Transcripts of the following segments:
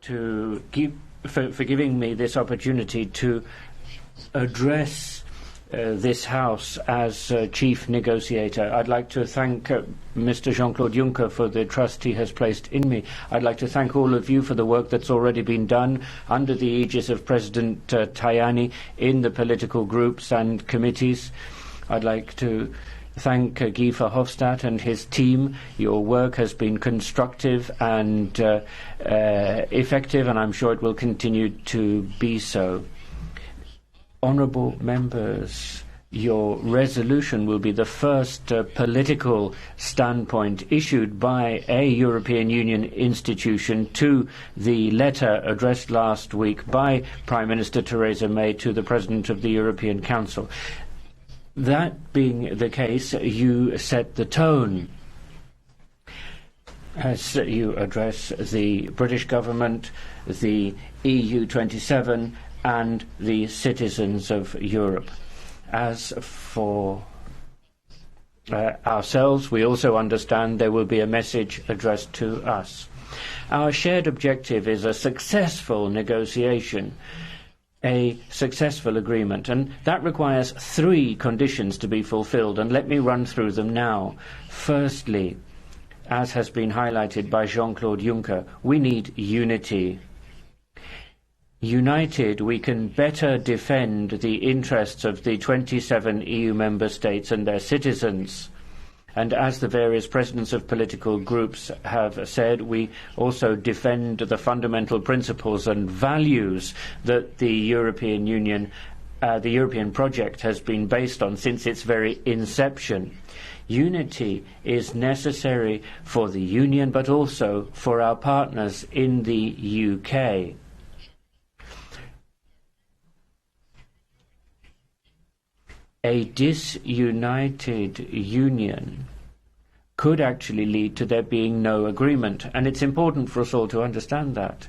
for giving me this opportunity to address this House as chief negotiator. I'd like to thank Mr. Jean-Claude Juncker for the trust he has placed in me. I'd like to thank all of you for the work that's already been done under the aegis of President Tajani in the political groups and committees. I'd like to thank Guy Verhofstadt and his team. Your work has been constructive and effective, and I'm sure it will continue to be so. Honourable members, your resolution will be the first political standpoint issued by a European Union institution to the letter addressed last week by Prime Minister Theresa May to the President of the European Council. That being the case, you set the tone as you address the British government, the EU 27, and the citizens of Europe. As for ourselves, we also understand there will be a message addressed to us. Our shared objective is a successful negotiation, a successful agreement, and that requires 3 conditions to be fulfilled, and let me run through them now. Firstly, as has been highlighted by Jean-Claude Juncker, we need unity. United, we can better defend the interests of the 27 EU member states and their citizens. And as the various presidents of political groups have said, we also defend the fundamental principles and values that the European Union, the European project has been based on since its very inception. Unity is necessary for the Union, but also for our partners in the UK. A disunited union could actually lead to there being no agreement, and it's important for us all to understand that.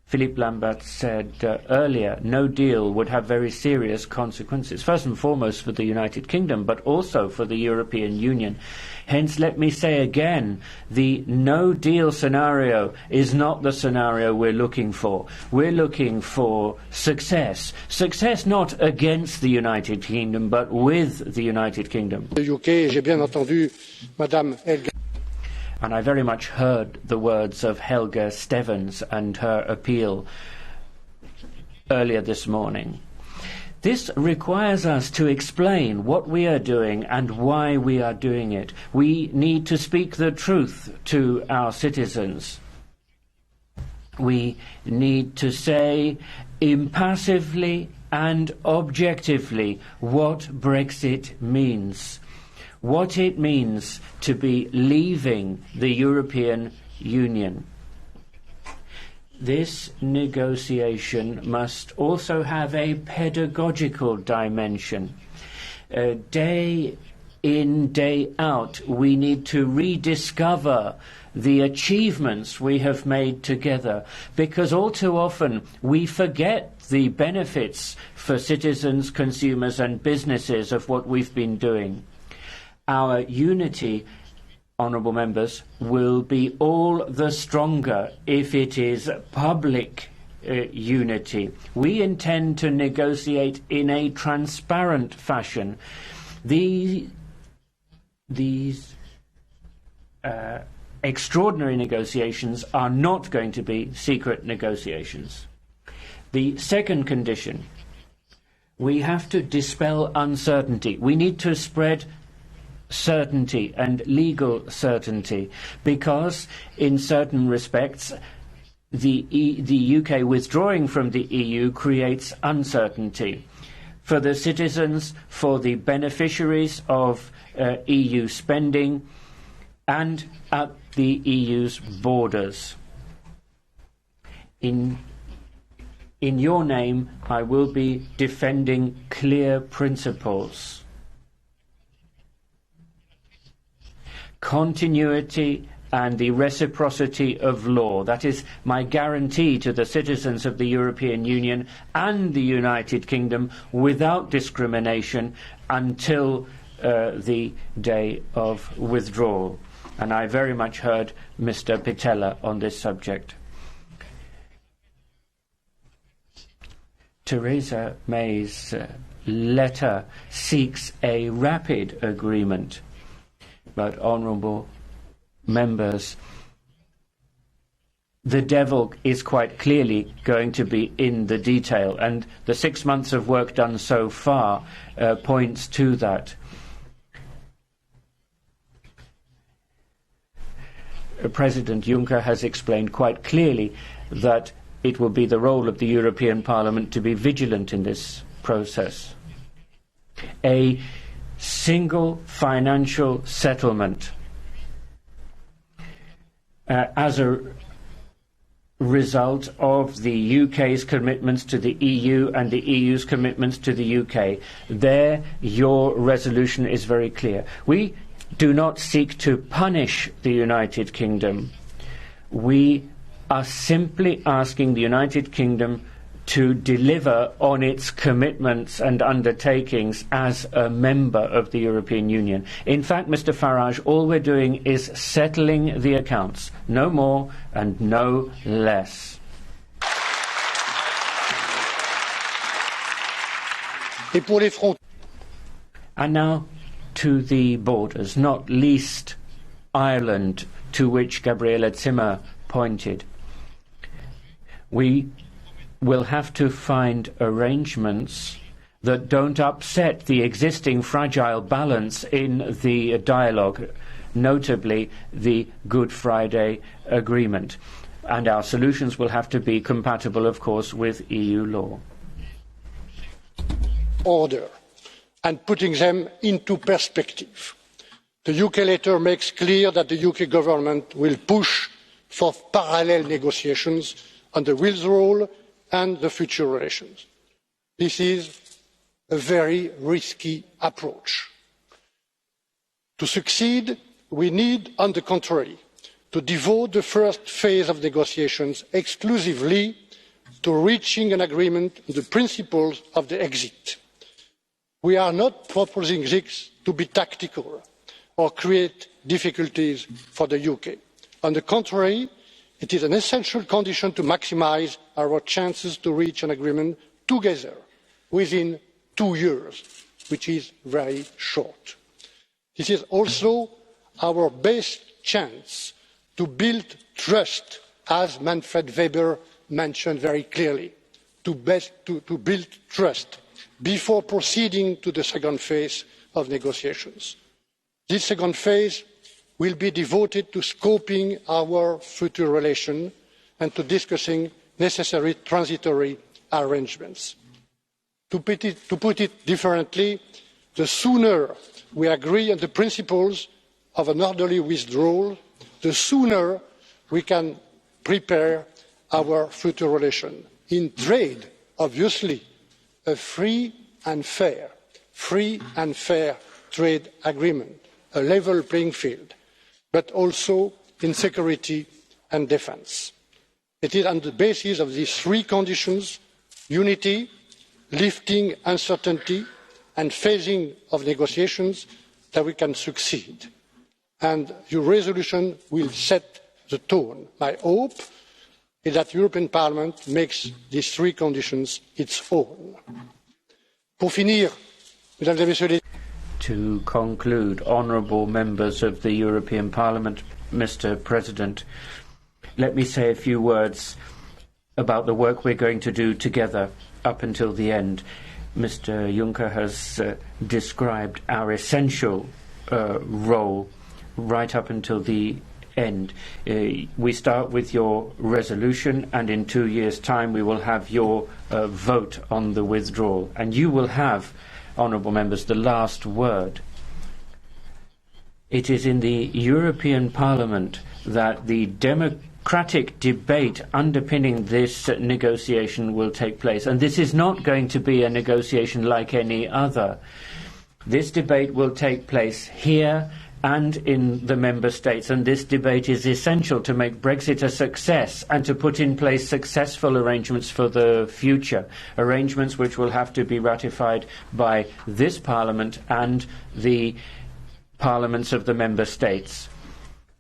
Philippe Lambert said earlier, no deal would have very serious consequences, first and foremost for the United Kingdom, but also for the European Union. Hence, let me say again, the no-deal scenario is not the scenario we're looking for. We're looking for success. Success not against the United Kingdom, but with the United Kingdom. J'ai bien entendu Madame Helga. And I very much heard the words of Helga Stevens and her appeal earlier this morning. This requires us to explain what we are doing and why we are doing it. We need to speak the truth to our citizens. We need to say impassively and objectively what Brexit means. What it means to be leaving the European Union. This negotiation must also have a pedagogical dimension. Day in, day out, we need to rediscover the achievements we have made together, because all too often we forget the benefits for citizens, consumers and businesses of what we've been doing. Our unity, honourable members, will be all the stronger if it is public unity. We intend to negotiate in a transparent fashion. These extraordinary negotiations are not going to be secret negotiations. The second condition, we have to dispel uncertainty. We need to spread certainty and legal certainty, because in certain respects the UK withdrawing from the EU creates uncertainty for the citizens, for the beneficiaries of EU spending and at the EU's borders. In your name, I will be defending clear principles. Continuity and the reciprocity of law. That is my guarantee to the citizens of the European Union and the United Kingdom, without discrimination until the day of withdrawal. And I very much heard Mr. Pittella on this subject. Theresa May's letter seeks a rapid agreement, but honourable members, the devil is quite clearly going to be in the detail, and the 6 months of work done so far points to that. President Juncker has explained quite clearly that it will be the role of the European Parliament to be vigilant in this process. A single financial settlement as a result of the UK's commitments to the EU and the EU's commitments to the UK. There, your resolution is very clear. We do not seek to punish the United Kingdom. We are simply asking the United Kingdom to deliver on its commitments and undertakings as a member of the European Union. In fact, Mr. Farage, all we're doing is settling the accounts, no more and no less. And now to the borders, not least Ireland, to which Gabriele Zimmer pointed. We will have to find arrangements that don't upset the existing fragile balance in the dialogue, notably the Good Friday Agreement. And our solutions will have to be compatible, of course, with EU law. Order and putting them into perspective. The UK letter makes clear that the UK government will push for parallel negotiations on the withdrawal and the future relations. This is a very risky approach. To succeed, we need, on the contrary, to devote the first phase of negotiations exclusively to reaching an agreement on the principles of the exit. We are not proposing this to be tactical or create difficulties for the UK. On the contrary, it is an essential condition to maximise our chances to reach an agreement together within 2 years, which is very short. This is also our best chance to build trust, as Manfred Weber mentioned very clearly, to build trust before proceeding to the second phase of negotiations. This second phase will be devoted to scoping our future relation and to discussing necessary transitory arrangements. To put it differently, the sooner we agree on the principles of an orderly withdrawal, the sooner we can prepare our future relation. In trade, obviously, a free and fair trade agreement, a level playing field, but also in security and defence. It is on the basis of these three conditions, unity, lifting uncertainty and phasing of negotiations, that we can succeed. And your resolution will set the tone. My hope is that the European Parliament makes these three conditions its own. Pour finir, Mesdames et Messieurs les... To conclude, honourable members of the European Parliament, Mr. President, let me say a few words about the work we're going to do together up until the end. Mr. Juncker has described our essential role right up until the end. We start with your resolution, and in 2 years' time we will have your vote on the withdrawal. And you will have, honourable members, the last word. It is in the European Parliament that the democratic debate underpinning this negotiation will take place. And this is not going to be a negotiation like any other. This debate will take place here and in the member states, and this debate is essential to make Brexit a success and to put in place successful arrangements for the future, arrangements which will have to be ratified by this Parliament and the parliaments of the member states.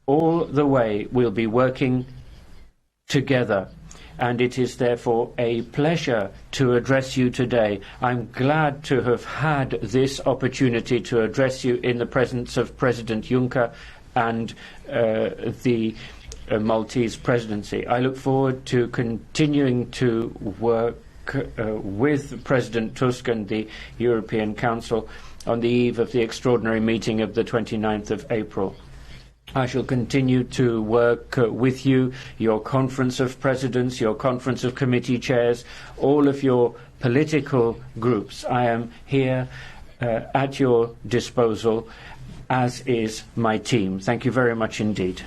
All the way we'll be working together and it is therefore a pleasure to address you today. I'm glad to have had this opportunity to address you in the presence of President Juncker and the Maltese presidency. I look forward to continuing to work with President Tusk and the European Council on the eve of the extraordinary meeting of the 29th of April. I shall continue to work with you, your Conference of Presidents, your Conference of Committee Chairs, all of your political groups. I am here at your disposal, as is my team. Thank you very much indeed.